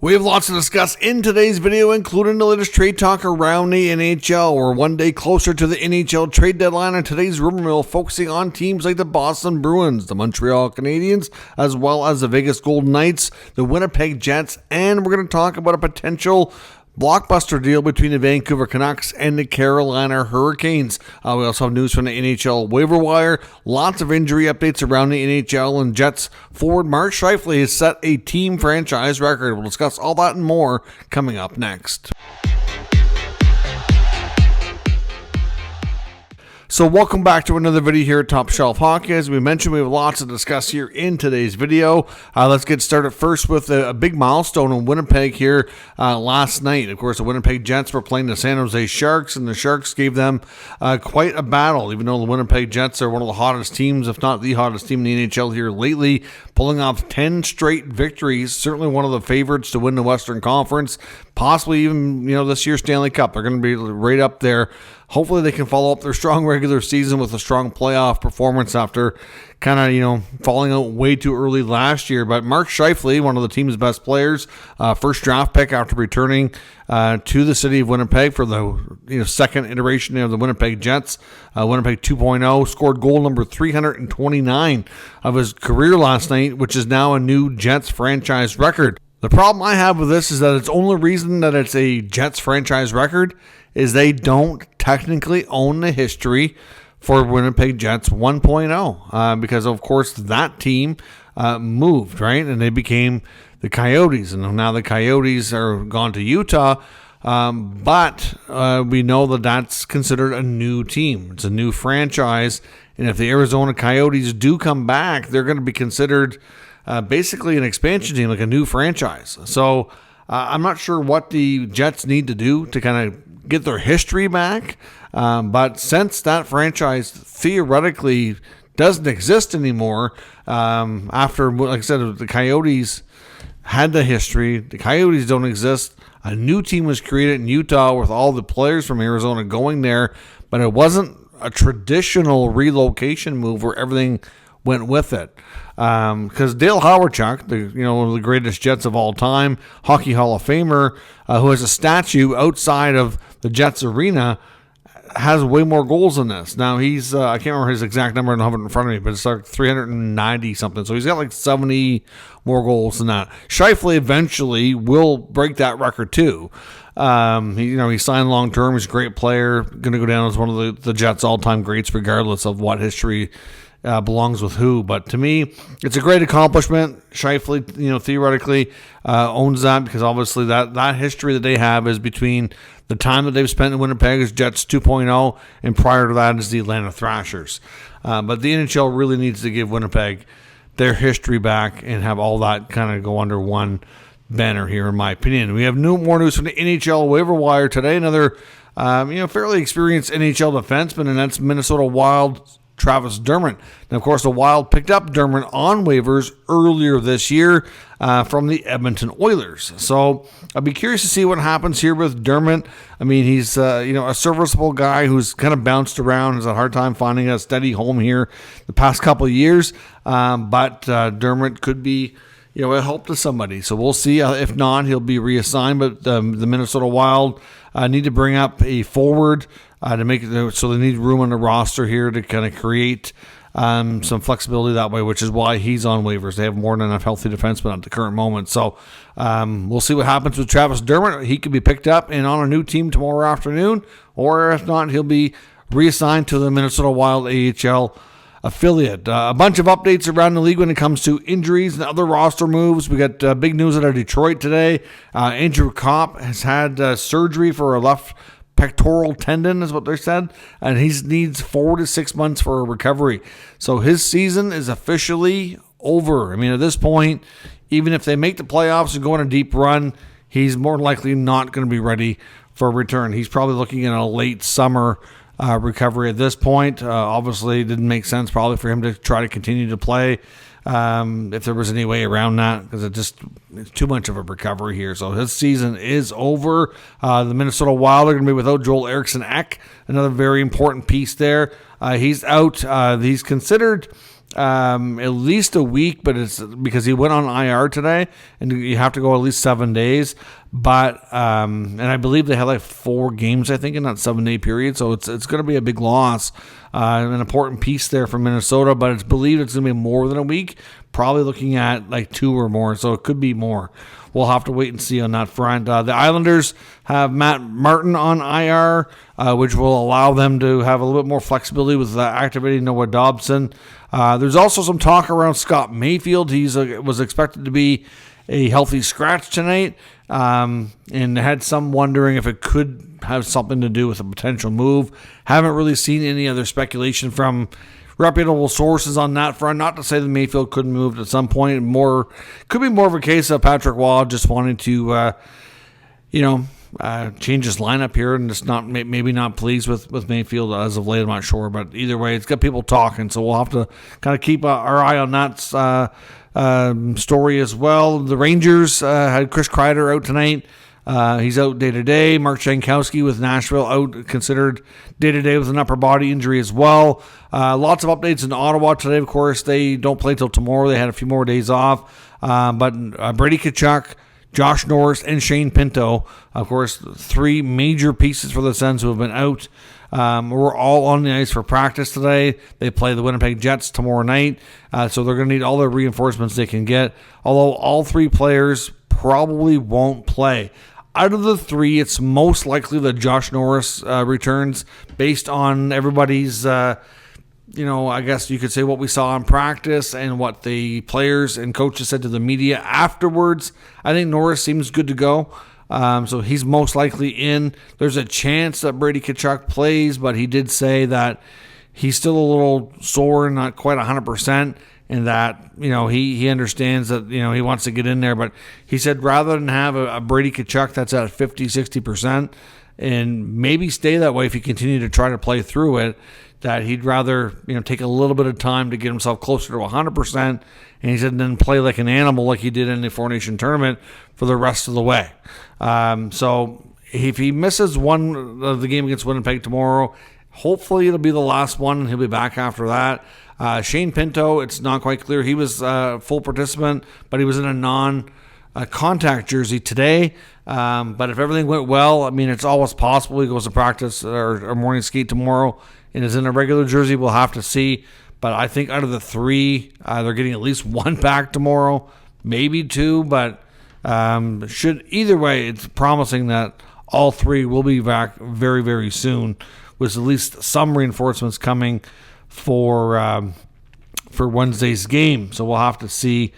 We have lots to discuss in today's video, including the latest trade talk around the NHL. We're one day closer to the NHL trade deadline, and today's rumor mill focusing on teams like the Boston Bruins, the Montreal Canadiens, as well as the Vegas Golden Knights, the Winnipeg Jets, and we're going to talk about a potential blockbuster deal between the Vancouver Canucks and the Carolina Hurricanes. We also have news from the NHL waiver wire, lots of injury updates around the NHL, and Jets forward Mark Scheifele has set a team franchise record. We'll discuss all that and more coming up next. So welcome back to another video here at Top Shelf Hockey. As we mentioned, we have lots to discuss here in today's video. Let's get started first with a big milestone in Winnipeg here last night. Of course, the Winnipeg Jets were playing the San Jose Sharks, and the Sharks gave them quite a battle, even though the Winnipeg Jets are one of the hottest teams, if not the hottest team in the NHL here lately, pulling off 10 straight victories. Certainly one of the favorites to win the Western Conference, possibly even this year's Stanley Cup. They're going to be right up there. Hopefully they can follow up their strong regular season with a strong playoff performance after kind of, falling out way too early last year. But Mark Scheifele, one of the team's best players, first draft pick after returning to the city of Winnipeg for the second iteration of the Winnipeg Jets, Winnipeg 2.0, scored goal number 329 of his career last night, which is now a new Jets franchise record. The problem I have with this is that it's only reason that it's a Jets franchise record is they don't technically own the history for Winnipeg Jets 1.0 because, of course, that team moved, right? And they became the Coyotes. And now the Coyotes are gone to Utah, but we know that that's considered a new team. It's a new franchise. And if the Arizona Coyotes do come back, they're going to be considered basically an expansion team, like a new franchise. So I'm not sure what the Jets need to do to kind of get their history back. But since that franchise theoretically doesn't exist anymore, after, like I said, the Coyotes had the history, the Coyotes don't exist. A new team was created in Utah with all the players from Arizona going there, but it wasn't a traditional relocation move where everything went with it. Because Dale Hawerchuk, one of the greatest Jets of all time, Hockey Hall of Famer, who has a statue outside of the Jets arena, has way more goals than this. Now he's, I can't remember his exact number, I don't have it in front of me, but it's like 390 something. So he's got like 70 more goals than that. Scheifele eventually will break that record too. He signed long term. He's a great player. Going to go down as one of the Jets all time greats, regardless of what history belongs with who. But to me, it's a great accomplishment. Scheifele, theoretically owns that because obviously that history that they have is between the time that they've spent in Winnipeg as Jets 2.0 and prior to that is the Atlanta Thrashers. But the NHL really needs to give Winnipeg their history back and have all that kind of go under one banner here, in my opinion. We have more news from the NHL waiver wire today. Another fairly experienced NHL defenseman, and that's Minnesota Wild Travis Dermott. And of course, the Wild picked up Dermott on waivers earlier this year from the Edmonton Oilers. So I'll be curious to see what happens here with Dermott. I mean, he's a serviceable guy who's kind of bounced around, has a hard time finding a steady home here the past couple of years. But Dermott could be a help to somebody. So we'll see. If not, he'll be reassigned. But the Minnesota Wild need to bring up a forward to make it so they need room on the roster here to kind of create some flexibility that way, which is why he's on waivers. They have more than enough healthy defensemen at the current moment. So we'll see what happens with Travis Dermott. He could be picked up and on a new team tomorrow afternoon, or if not, he'll be reassigned to the Minnesota Wild AHL affiliate. A bunch of updates around the league when it comes to injuries and other roster moves. We got big news out of Detroit today. Andrew Copp has had surgery for a left pectoral tendon is what they said, and he needs 4 to 6 months for a recovery. So his season is officially over. I mean, at this point, even if they make the playoffs and go on a deep run, he's more likely not going to be ready for a return. He's probably looking at a late summer recovery at this point. Obviously, it didn't make sense probably for him to try to continue to play if there was any way around that, because it's too much of a recovery here. So his season is over. The Minnesota Wild are going to be without Joel Eriksson Ek, another very important piece there. He's out. He's considered at least a week, but it's because he went on IR today, and you have to go at least 7 days. But and I believe they had like 4 games, I think, in that 7-day period. So it's going to be a big loss, an important piece there for Minnesota. But it's believed it's going to be more than a week, probably looking at like 2 or more. So it could be more. We'll have to wait and see on that front. The Islanders have Matt Martin on IR, which will allow them to have a little bit more flexibility with activating Noah Dobson. There's also some talk around Scott Mayfield. He was expected to be a healthy scratch tonight, and had some wondering if it could have something to do with a potential move. Haven't really seen any other speculation from reputable sources on that front. Not to say that Mayfield couldn't move at some point. Could be more of a case of Patrick Waugh just wanting to, change his lineup here and just maybe not pleased with Mayfield as of late. I'm not sure, but either way, it's got people talking, so we'll have to kind of keep our eye on that story as well. The Rangers had Chris Kreider out tonight. He's out day-to-day. Mark Jankowski with Nashville out, considered day-to-day with an upper body injury as well. Lots of updates in Ottawa today. Of course, they don't play till tomorrow. They had a few more days off. But Brady Tkachuk, Josh Norris, and Shane Pinto, of course, 3 major pieces for the Sens who have been out. We're all on the ice for practice today. They play the Winnipeg Jets tomorrow night, so they're going to need all the reinforcements they can get, although all 3 players probably won't play. Out of the 3, it's most likely that Josh Norris returns based on everybody's, I guess you could say what we saw in practice and what the players and coaches said to the media afterwards. I think Norris seems good to go. So he's most likely in. There's a chance that Brady Tkachuk plays, but he did say that he's still a little sore and not quite 100%. And that, he understands that, he wants to get in there. But he said rather than have a Brady Tkachuk that's at 50, 60% and maybe stay that way if he continue to try to play through it, that he'd rather, take a little bit of time to get himself closer to 100%. And he said then play like an animal like he did in the Four Nation tournament for the rest of the way. So if he misses one of the game against Winnipeg tomorrow, hopefully it'll be the last one and he'll be back after that. Shane Pinto, it's not quite clear. He was a full participant, but he was in a non-contact jersey today. But if everything went well, it's always possible he goes to practice or morning skate tomorrow and is in a regular jersey. We'll have to see. But I think out of the 3, they're getting at least 1 back tomorrow, maybe 2. But either way, it's promising that all 3 will be back very, very soon, with at least some reinforcements coming for Wednesday's game. So we'll have to see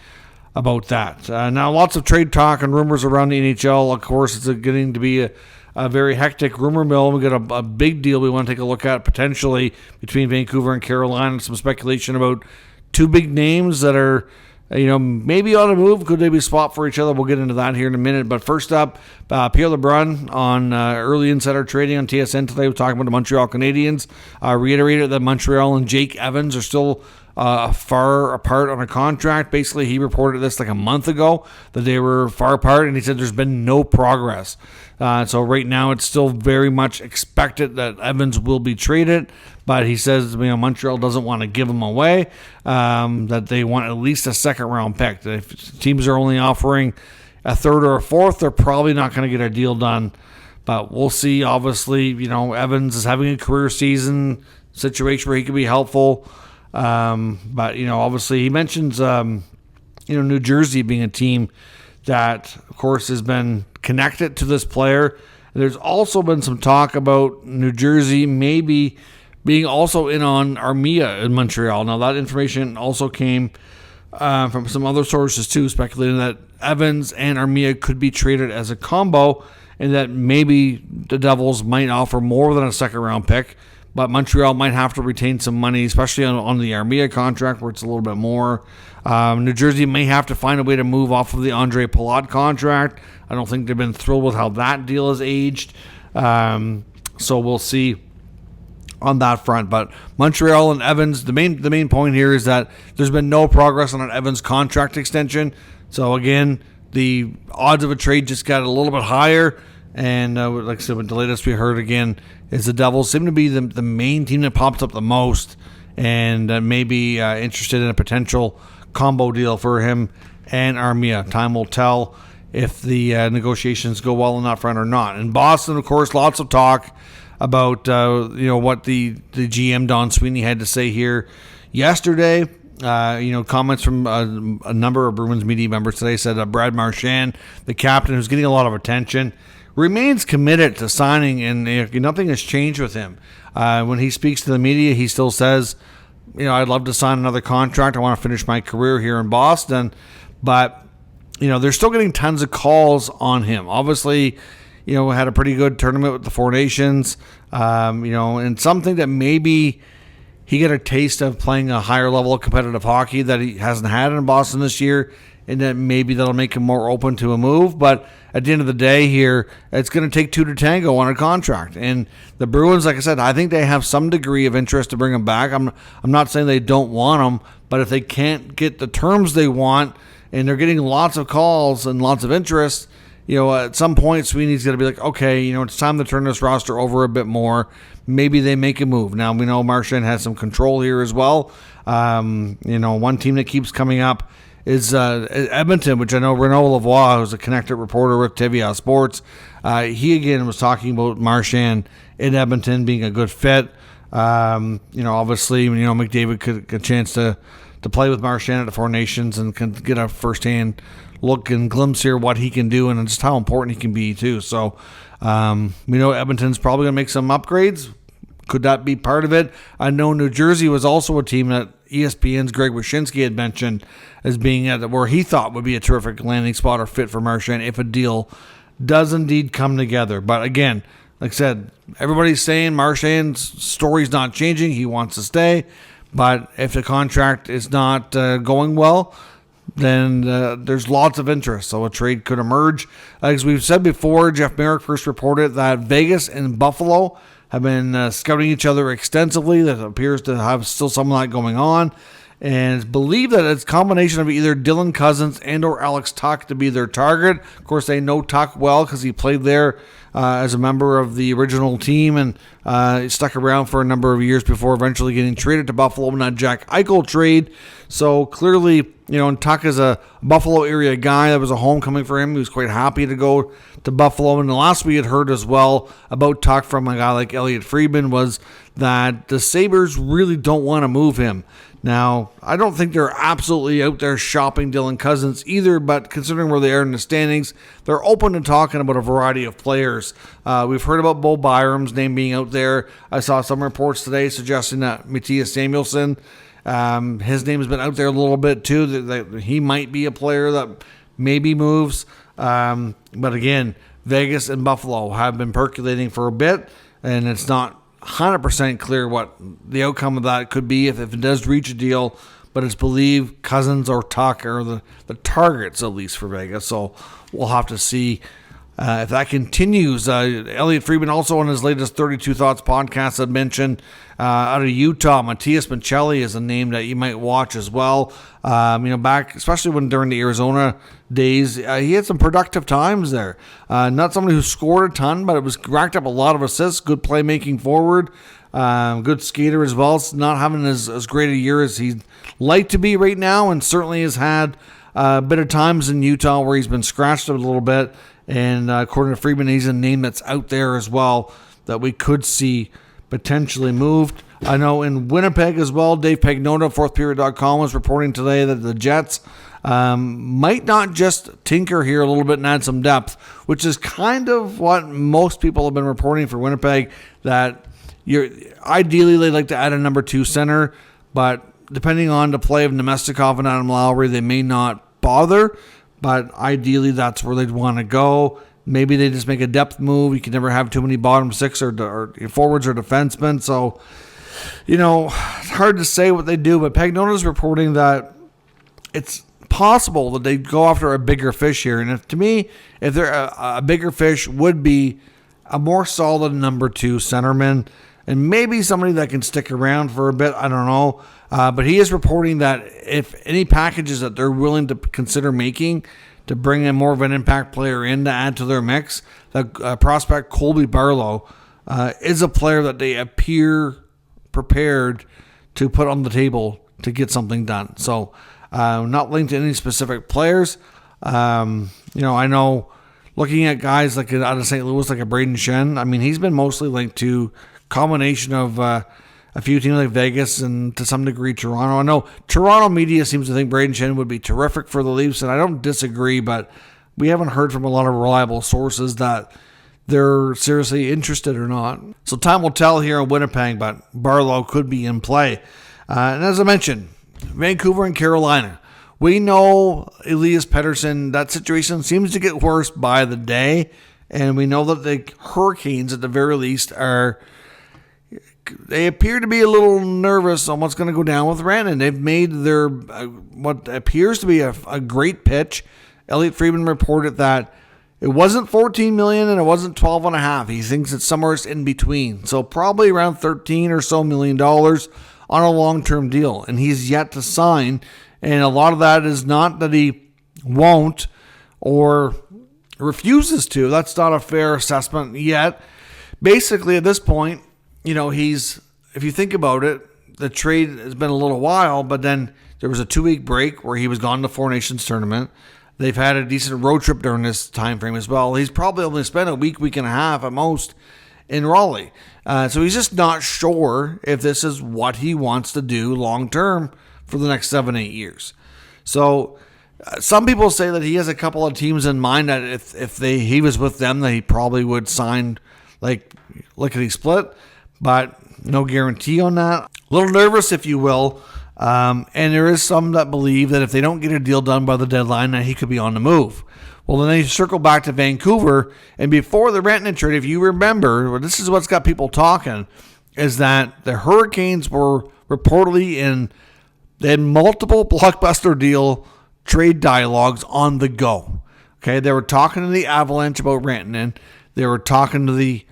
about that. Now, lots of trade talk and rumors around the NHL. Of course, it's getting to be a very hectic rumor mill. We got a big deal we want to take a look at potentially between Vancouver and Carolina. Some speculation about 2 big names that are, maybe on a move. Could they be swapped for each other? We'll get into that here in a minute. But first up, Pierre LeBrun on early insider trading on TSN today. We're talking about the Montreal Canadiens. Reiterated that Montreal and Jake Evans are still far apart on a contract. Basically, he reported this like a month ago that they were far apart, and he said there's been no progress. So right now, it's still very much expected that Evans will be traded, but he says Montreal doesn't want to give him away. That they want at least a second-round pick. If teams are only offering a third or a fourth, they're probably not going to get a deal done. But we'll see. Obviously, Evans is having a career season situation where he could be helpful. But obviously, he mentions New Jersey being a team that, of course, has been connected to this player. There's also been some talk about New Jersey maybe being also in on Armia in Montreal. Now, that information also came from some other sources, too, speculating that Evans and Armia could be traded as a combo and that maybe the Devils might offer more than a second-round pick, but Montreal might have to retain some money, especially on the Armia contract where it's a little bit more. New Jersey may have to find a way to move off of the Andre Palat contract. I don't think they've been thrilled with how that deal has aged. So we'll see on that front. But Montreal and Evans, the main point here is that there's been no progress on an Evans contract extension. So again, the odds of a trade just got a little bit higher. And like I said, the latest we heard again is the Devils seem to be the main team that pops up the most. and maybe interested in a potential combo deal for him and Armia. Time will tell if the negotiations go well on that front or not. In Boston, of course, lots of talk about what the GM Don Sweeney had to say here yesterday. Comments from a number of Bruins media members today said Brad Marchand, the captain, who's getting a lot of attention, remains committed to signing, and nothing has changed with him. When he speaks to the media, he still says, I'd love to sign another contract. I want to finish my career here in Boston. But, they're still getting tons of calls on him. Obviously, had a pretty good tournament with the Four Nations, and something that maybe he got a taste of playing a higher level of competitive hockey that he hasn't had in Boston this year, and that maybe that'll make him more open to a move. But at the end of the day here, it's going to take two to tango on a contract. And the Bruins, like I said, I think they have some degree of interest to bring him back. I'm not saying they don't want him, but if they can't get the terms they want, and they're getting lots of calls and lots of interest, at some point Sweeney's going to be like, okay, it's time to turn this roster over a bit more. Maybe they make a move. Now, we know Marchand has some control here as well. One team that keeps coming up is Edmonton, which I know Renaud Lavoie, who's a connected reporter with TVA Sports, he again was talking about Marchand in Edmonton being a good fit. Obviously, McDavid could get a chance to play with Marchand at the Four Nations and can get a firsthand look and glimpse here what he can do and just how important he can be too. So we know Edmonton's probably going to make some upgrades. Could that be part of it? I know New Jersey was also a team that ESPN's Greg Wyshynski had mentioned as being at where he thought would be a terrific landing spot or fit for Marchand if a deal does indeed come together. But again, like I said, everybody's saying Marchand's story's not changing. He wants to stay. But if the contract is not going well, then there's lots of interest. So a trade could emerge. As we've said before, Jeff Merrick first reported that Vegas and Buffalo have been scouting each other extensively. That appears to have still some of that going on. And it's believed that it's a combination of either Dylan Cousins and or Alex Tuch to be their target. Of course, they know Tuch well because he played there as a member of the original team and stuck around for a number of years before eventually getting traded to Buffalo in that Jack Eichel trade. So clearly, and Tuch is a Buffalo area guy. That was a homecoming for him. He was quite happy to go to Buffalo. And the last we had heard as well about Tuch from a guy like Elliot Friedman was that the Sabres really don't want to move him. Now, I don't think they're absolutely out there shopping Dylan Cousins either, but considering where they are in the standings, they're open to talking about a variety of players. We've heard about Bo Byram's name being out there. I saw some reports today suggesting that Mattias Samuelsson, his name has been out there a little bit too, that he might be a player that maybe moves. But again, Vegas and Buffalo have been percolating for a bit, and it's not 100% clear what the outcome of that could be if it does reach a deal, but it's believed Cousins or Tuch are the targets, at least for Vegas. So we'll have to see if that continues. Elliot Friedman also on his latest 32 Thoughts podcast had mentioned out of Utah, Matthias Michelli is a name that you might watch as well. Back, especially when during the Arizona days, he had some productive times there. Not somebody who scored a ton, but it was racked up a lot of assists, good playmaking forward, good skater as well. It's not having as great a year as he'd like to be right now, and certainly has had a bit of times in Utah where he's been scratched a little bit. And according to Friedman, he's a name that's out there as well that we could see potentially moved. I know in Winnipeg as well, Dave Pagnotta, fourthperiod.com, was reporting today that the Jets might not just tinker here a little bit and add some depth, which is kind of what most people have been reporting for Winnipeg, that ideally they'd like to add a number 2 center, but depending on the play of Nemestikov and Adam Lowry, they may not bother. But ideally, that's where they'd want to go. Maybe they just make a depth move. You can never have too many bottom 6 or forwards or defensemen. So, it's hard to say what they do. But Pagnotta's reporting that it's possible that they go after a bigger fish here. And to me, if they're a bigger fish, would be a more solid number 2 centerman. And maybe somebody that can stick around for a bit. I don't know. But he is reporting that if any packages that they're willing to consider making to bring in more of an impact player in to add to their mix, that prospect Colby Barlow is a player that they appear prepared to put on the table to get something done. So not linked to any specific players. I know looking at guys like out of St. Louis, like a Braden Shen, I mean, he's been mostly linked to combination of a few teams like Vegas and to some degree Toronto. I know Toronto media seems to think Braden Shen would be terrific for the Leafs, and I don't disagree, but we haven't heard from a lot of reliable sources that they're seriously interested or not. So time will tell here in Winnipeg, but Barlow could be in play. And as I mentioned, Vancouver and Carolina. We know Elias Pettersson, that situation seems to get worse by the day. And we know that the Hurricanes, at the very least, they appear to be a little nervous on what's going to go down with Rantanen. They've made their, what appears to be a great pitch. Elliot Friedman reported that it wasn't $14 million and it wasn't $12.5. He thinks it's somewhere in between. So probably around $13 or so million on a long-term deal. And he's yet to sign. And a lot of that is not that he won't or refuses to. That's not a fair assessment yet. Basically, at this point, if you think about it, the trade has been a little while, but then there was a 2-week break where he was gone to Four Nations tournament. They've had a decent road trip during this time frame as well. He's probably only spent a week and a half at most in Raleigh. So he's just not sure if this is what he wants to do long term for the next 7-8 years. So some people say that he has a couple of teams in mind that if he was with them, that he probably would sign like lickety split, but no guarantee on that. A little nervous, if you will. And there is some that believe that if they don't get a deal done by the deadline, that he could be on the move. Well, then they circle back to Vancouver, and before the Rantanen trade, if you remember, this is what's got people talking, is that the Hurricanes were reportedly they had multiple blockbuster deal trade dialogues on the go. Okay, they were talking to the Avalanche about Rantanen. They were talking to the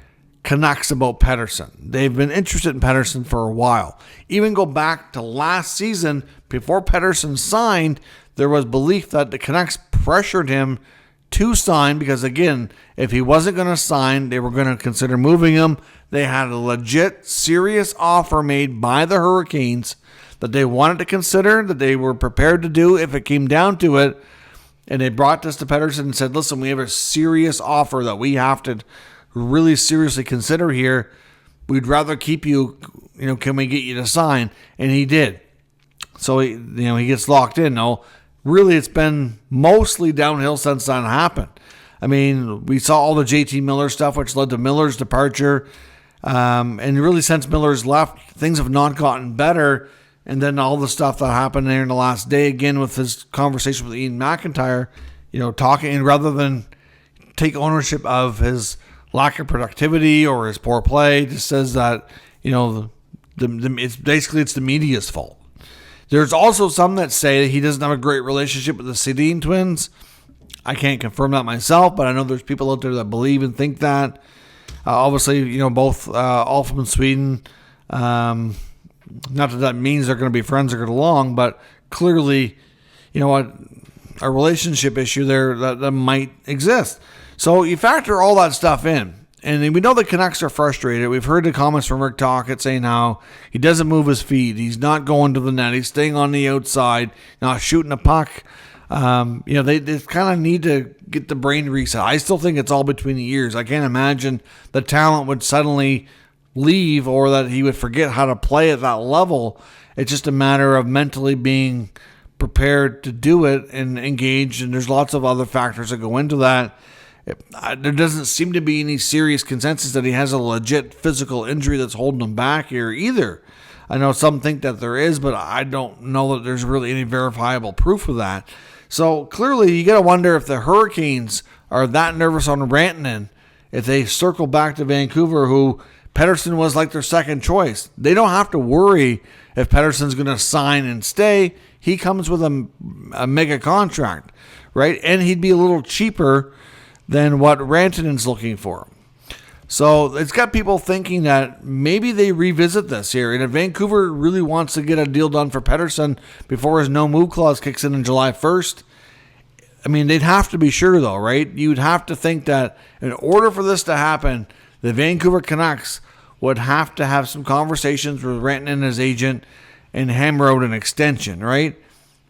Canucks about Pettersson. They've been interested in Pettersson for a while. Even go back to last season, before Pettersson signed, there was belief that the Canucks pressured him to sign because, again, if he wasn't going to sign, they were going to consider moving him. They had a legit, serious offer made by the Hurricanes that they wanted to consider, that they were prepared to do if it came down to it. And they brought this to Pettersson and said, listen, we have a serious offer that we have to really seriously consider here. We'd rather keep you, can we get you to sign? And he did. So, he gets locked in. No, really, it's been mostly downhill since that happened. I mean, we saw all the JT Miller stuff, which led to Miller's departure. And really, since Miller's left, things have not gotten better. And then all the stuff that happened there in the last day, again, with his conversation with Ian McIntyre, talking, and rather than take ownership of his lack of productivity or his poor play, just says that, it's the media's fault. There's also some that say he doesn't have a great relationship with the Sedin twins. I can't confirm that myself, but I know there's people out there that believe and think that. Obviously, both all from Sweden. Not that means they're going to be friends or get along, but clearly, a relationship issue there that might exist. So you factor all that stuff in. And we know the Canucks are frustrated. We've heard the comments from Rick Tocchet saying how he doesn't move his feet. He's not going to the net. He's staying on the outside, not shooting a puck. They kind of need to get the brain reset. I still think it's all between the ears. I can't imagine the talent would suddenly leave or that he would forget how to play at that level. It's just a matter of mentally being prepared to do it and engage. And there's lots of other factors that go into that. There doesn't seem to be any serious consensus that he has a legit physical injury that's holding him back here either. I know some think that there is, but I don't know that there's really any verifiable proof of that. So clearly you got to wonder if the Hurricanes are that nervous on Rantanen, if they circle back to Vancouver, who Pettersson was like their second choice. They don't have to worry if Pettersson's going to sign and stay. He comes with a mega contract, right? And he'd be a little cheaper than what Rantanen's looking for. So it's got people thinking that maybe they revisit this here. And if Vancouver really wants to get a deal done for Pettersson before his no-move clause kicks in July 1st, I mean, they'd have to be sure, though, right? You'd have to think that in order for this to happen, the Vancouver Canucks would have to have some conversations with Rantanen and his agent and hammer out an extension, right?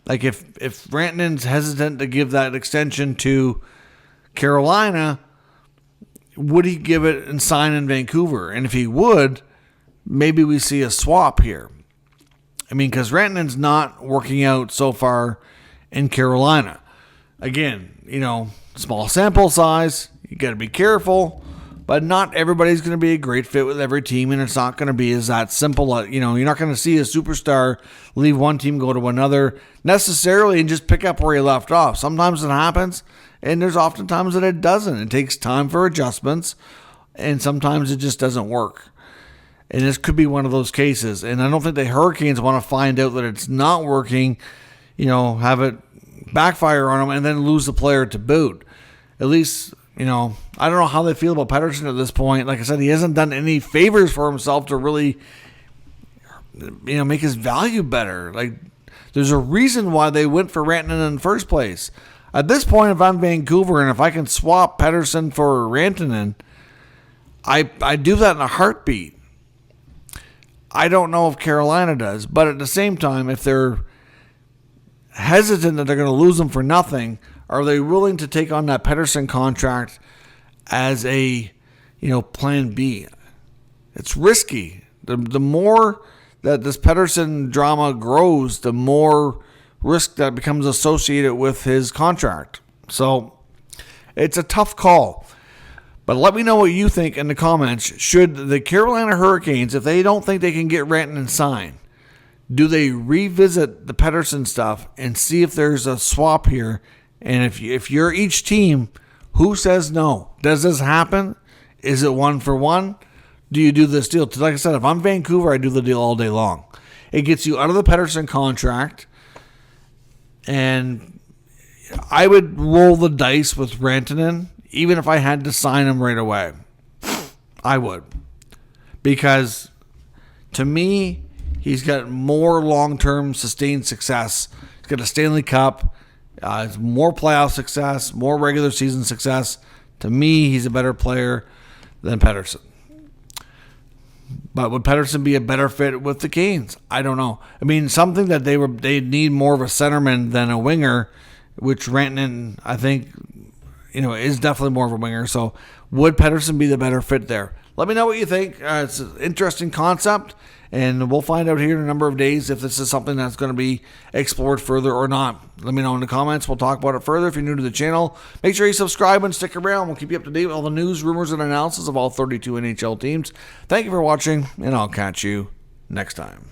Like if Rantanen's hesitant to give that extension to Carolina, would he give it and sign in Vancouver? And if he would, maybe we see a swap here. I mean, because Rantanen's not working out so far in Carolina. Again, small sample size. You got to be careful. But not everybody's going to be a great fit with every team, and it's not going to be as that simple. You're not going to see a superstar leave one team, go to another necessarily, and just pick up where he left off. Sometimes it happens, and there's often times that it doesn't. It takes time for adjustments, and sometimes it just doesn't work. And this could be one of those cases. And I don't think the Hurricanes want to find out that it's not working, have it backfire on them, and then lose the player to boot. At least, I don't know how they feel about Pettersson at this point. Like I said, he hasn't done any favors for himself to really, make his value better. Like, there's a reason why they went for Rantanen in the first place. At this point, if I'm Vancouver and if I can swap Pettersson for Rantanen, I do that in a heartbeat. I don't know if Carolina does, but at the same time, if they're hesitant that they're going to lose him for nothing, are they willing to take on that Pettersson contract as a, plan B? It's risky. The more that this Pettersson drama grows, the more risk that becomes associated with his contract. So it's a tough call. But let me know what you think in the comments. Should the Carolina Hurricanes, if they don't think they can get Rantanen signed, do they revisit the Pettersson stuff and see if there's a swap here? And if you're each team, who says no? Does this happen? Is it 1-for-1? Do you do this deal? Like I said, if I'm Vancouver, I do the deal all day long. It gets you out of the Pettersson contract. And I would roll the dice with Rantanen, even if I had to sign him right away. I would. Because to me, he's got more long-term sustained success. He's got a Stanley Cup. More playoff success, more regular season success. To me, he's a better player than Pettersson. But would Pettersson be a better fit with the Canes? I don't know. I mean, something that they need more of a centerman than a winger, which Rantanen, I think, is definitely more of a winger. So would Pettersson be the better fit there? Let me know what you think. It's an interesting concept, and we'll find out here in a number of days if this is something that's going to be explored further or not. Let me know in the comments. We'll talk about it further. If you're new to the channel, make sure you subscribe and stick around. We'll keep you up to date with all the news, rumors, and analysis of all 32 NHL teams. Thank you for watching, and I'll catch you next time.